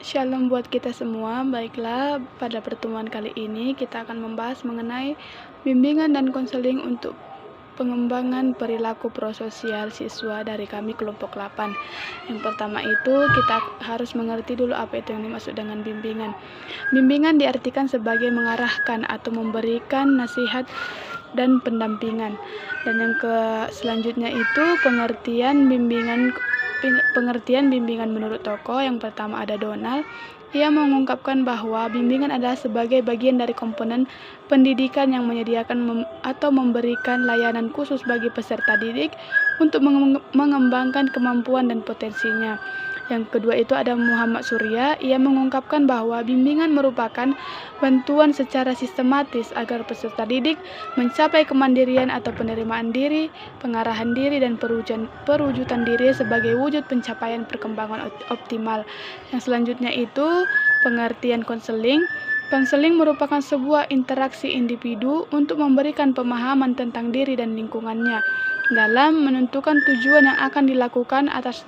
Shalom buat kita semua. Baiklah, pada pertemuan kali ini kita akan membahas mengenai bimbingan dan konseling untuk pengembangan perilaku prososial siswa dari kami kelompok 8. Yang pertama itu kita harus mengerti dulu apa itu yang dimaksud dengan bimbingan. Bimbingan diartikan sebagai mengarahkan atau memberikan nasihat dan pendampingan. Dan yang selanjutnya itu pengertian bimbingan menurut tokoh. Yang pertama ada Donald. Ia mengungkapkan bahwa bimbingan adalah sebagai bagian dari komponen pendidikan yang menyediakan atau memberikan layanan khusus bagi peserta didik untuk mengembangkan kemampuan dan potensinya. Yang kedua itu ada Muhammad Surya. Ia mengungkapkan bahwa bimbingan merupakan bantuan secara sistematis agar peserta didik mencapai kemandirian atau penerimaan diri, pengarahan diri, dan perwujudan diri sebagai wujud pencapaian perkembangan optimal. Yang selanjutnya itu pengertian konseling. Konseling merupakan sebuah interaksi individu untuk memberikan pemahaman tentang diri dan lingkungannya dalam menentukan tujuan yang akan dilakukan atas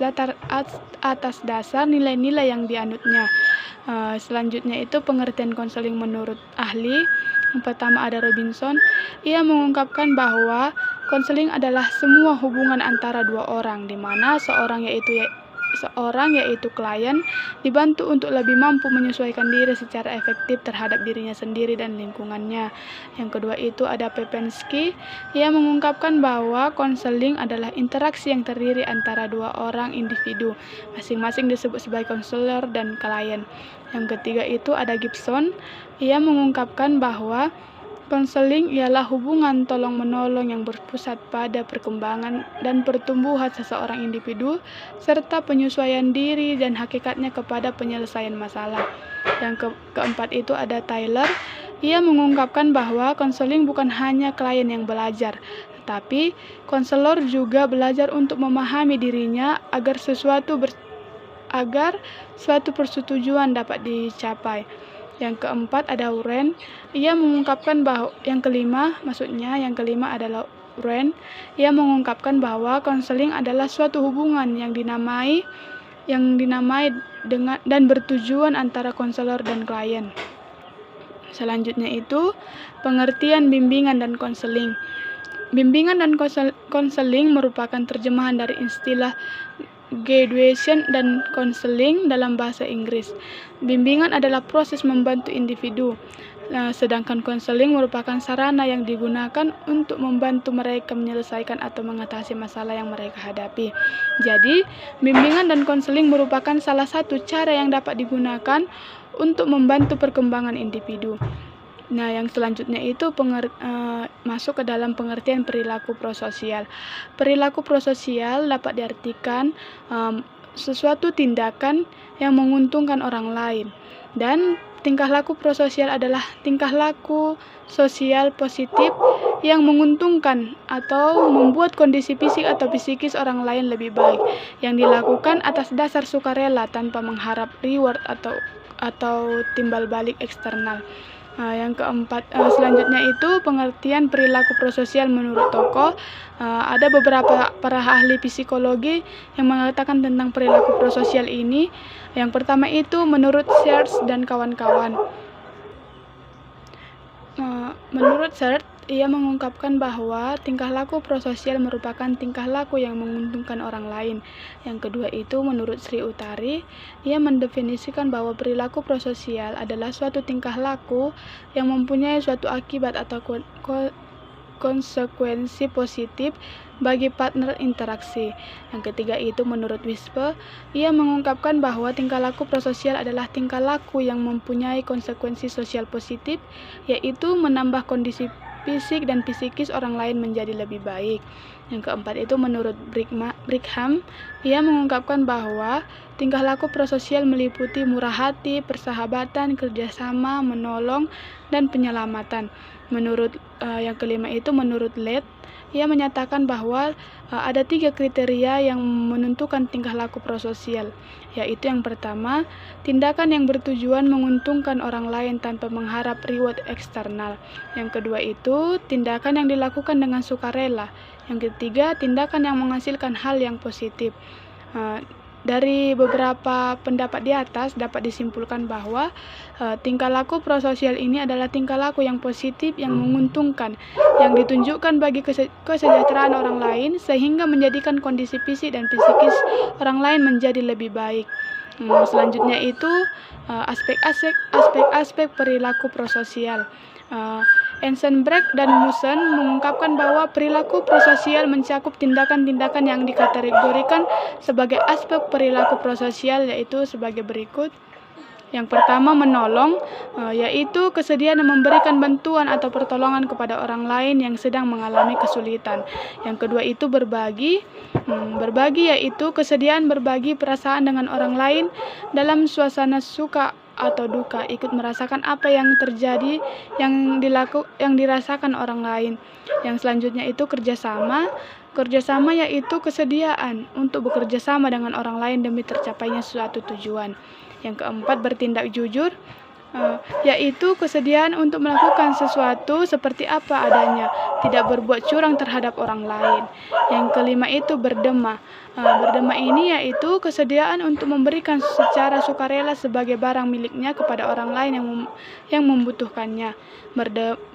dasar nilai-nilai yang dianutnya. Selanjutnya itu pengertian konseling menurut ahli. Yang pertama ada Robinson. Ia mengungkapkan bahwa konseling adalah semua hubungan antara dua orang, di mana seorang yaitu klien dibantu untuk lebih mampu menyesuaikan diri secara efektif terhadap dirinya sendiri dan lingkungannya. Yang kedua itu ada Pepensky. Ia mengungkapkan bahwa konseling adalah interaksi yang terdiri antara dua orang individu, masing-masing disebut sebagai konselor dan klien. Yang ketiga itu ada Gibson. Ia mengungkapkan bahwa konseling ialah hubungan tolong-menolong yang berpusat pada perkembangan dan pertumbuhan seseorang individu, serta penyesuaian diri dan hakikatnya kepada penyelesaian masalah. Yang keempat itu ada Tyler. Ia mengungkapkan bahwa konseling bukan hanya klien yang belajar, tetapi konselor juga belajar untuk memahami dirinya agar suatu persetujuan dapat dicapai. Yang keempat ada Uren. Ia mengungkapkan bahwa yang kelima adalah Uren. Ia mengungkapkan bahwa konseling adalah suatu hubungan yang dinamai dengan dan bertujuan antara konselor dan klien. Selanjutnya itu pengertian bimbingan dan konseling. Bimbingan dan konseling merupakan terjemahan dari istilah graduation dan konseling dalam bahasa Inggris. Bimbingan adalah proses membantu individu, sedangkan konseling merupakan sarana yang digunakan untuk membantu mereka menyelesaikan atau mengatasi masalah yang mereka hadapi. Jadi, bimbingan dan konseling merupakan salah satu cara yang dapat digunakan untuk membantu perkembangan individu. Nah, yang selanjutnya itu masuk ke dalam pengertian perilaku prososial. Perilaku prososial dapat diartikan sesuatu tindakan yang menguntungkan orang lain, dan tingkah laku prososial adalah tingkah laku sosial positif yang menguntungkan atau membuat kondisi fisik atau psikis orang lain lebih baik, yang dilakukan atas dasar sukarela tanpa mengharap reward atau timbal balik eksternal. Yang keempat, selanjutnya itu pengertian perilaku prososial menurut tokoh. Ada beberapa para ahli psikologi yang mengatakan tentang perilaku prososial ini. Yang pertama itu menurut Search dan kawan-kawan. Menurut Search, ia mengungkapkan bahwa tingkah laku prososial merupakan tingkah laku yang menguntungkan orang lain. Yang kedua itu menurut Sri Utari, ia mendefinisikan bahwa perilaku prososial adalah suatu tingkah laku yang mempunyai suatu akibat atau konsekuensi positif bagi partner interaksi. Yang ketiga itu menurut Wispe, ia mengungkapkan bahwa tingkah laku prososial adalah tingkah laku yang mempunyai konsekuensi sosial positif, yaitu menambah kondisi fisik dan psikis orang lain menjadi lebih baik. Yang keempat itu menurut Brigham, ia mengungkapkan bahwa tingkah laku prososial meliputi murah hati, persahabatan, kerjasama, menolong, dan penyelamatan. Menurut yang kelima itu menurut Led, ia menyatakan bahwa ada 3 kriteria yang menentukan tingkah laku prososial, yaitu yang pertama, tindakan yang bertujuan menguntungkan orang lain tanpa mengharap reward eksternal. Yang kedua itu tindakan yang dilakukan dengan sukarela. Yang ketiga, tindakan yang menghasilkan hal yang positif. Dari beberapa pendapat di atas dapat disimpulkan bahwa tingkah laku prososial ini adalah tingkah laku yang positif, yang menguntungkan, yang ditunjukkan bagi kesejahteraan orang lain sehingga menjadikan kondisi fisik dan psikis orang lain menjadi lebih baik. Selanjutnya itu aspek-aspek perilaku prososial. Eisenberg dan Musen mengungkapkan bahwa perilaku prososial mencakup tindakan-tindakan yang dikategorikan sebagai aspek perilaku prososial, yaitu sebagai berikut. Yang pertama, menolong, yaitu kesediaan memberikan bantuan atau pertolongan kepada orang lain yang sedang mengalami kesulitan. Yang kedua itu berbagi. Berbagi yaitu kesediaan berbagi perasaan dengan orang lain dalam suasana suka atau duka, ikut merasakan apa yang terjadi, yang dirasakan orang lain. Yang selanjutnya itu kerjasama. Kerjasama yaitu kesediaan untuk bekerja sama dengan orang lain demi tercapainya suatu tujuan. Yang keempat, bertindak jujur, yaitu kesediaan untuk melakukan sesuatu seperti apa adanya, tidak berbuat curang terhadap orang lain. Yang kelima itu berdema. Berdema ini yaitu kesediaan untuk memberikan secara sukarela sebagai barang miliknya kepada orang lain yang membutuhkannya.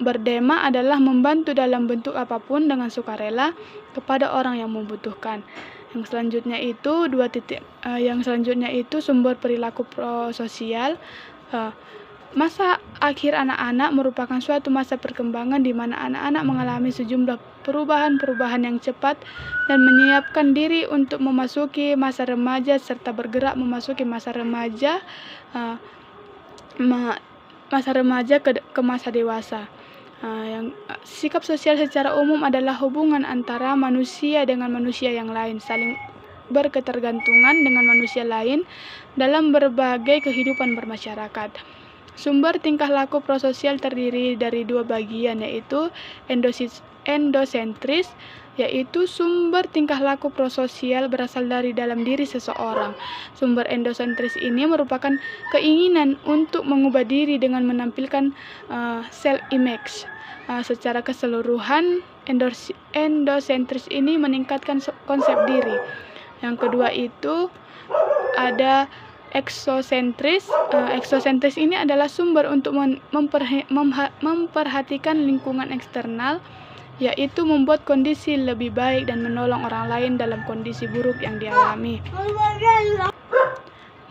Berdema adalah membantu dalam bentuk apapun dengan sukarela kepada orang yang membutuhkan. Yang selanjutnya itu sumber perilaku prososial. Masa akhir anak-anak merupakan suatu masa perkembangan di mana anak-anak mengalami sejumlah perubahan-perubahan yang cepat dan menyiapkan diri untuk memasuki masa remaja serta bergerak memasuki masa remaja ke masa dewasa. Sikap sosial secara umum adalah hubungan antara manusia dengan manusia yang lain, saling berketergantungan dengan manusia lain dalam berbagai kehidupan bermasyarakat. Sumber tingkah laku prososial terdiri dari dua bagian, yaitu endosentris, yaitu sumber tingkah laku prososial berasal dari dalam diri seseorang. Sumber endosentris ini merupakan keinginan untuk mengubah diri dengan menampilkan self-image. Secara keseluruhan, endosentris ini meningkatkan konsep diri. Yang kedua itu ada eksosentris. Eksosentris ini adalah sumber untuk memperhatikan lingkungan eksternal, yaitu membuat kondisi lebih baik dan menolong orang lain dalam kondisi buruk yang dialami.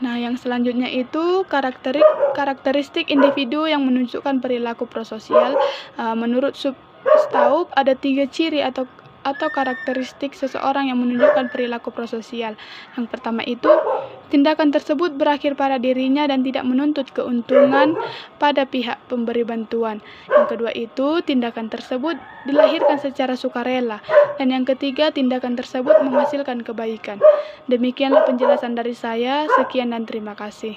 Nah, yang selanjutnya itu karakteristik individu yang menunjukkan perilaku prososial. Menurut Staub ada 3 ciri atau karakteristik seseorang yang menunjukkan perilaku prososial. Yang pertama itu, tindakan tersebut berakhir pada dirinya dan tidak menuntut keuntungan pada pihak pemberi bantuan. Yang kedua itu, tindakan tersebut dilahirkan secara sukarela. Dan yang ketiga, tindakan tersebut menghasilkan kebaikan. Demikianlah penjelasan dari saya. Sekian dan terima kasih.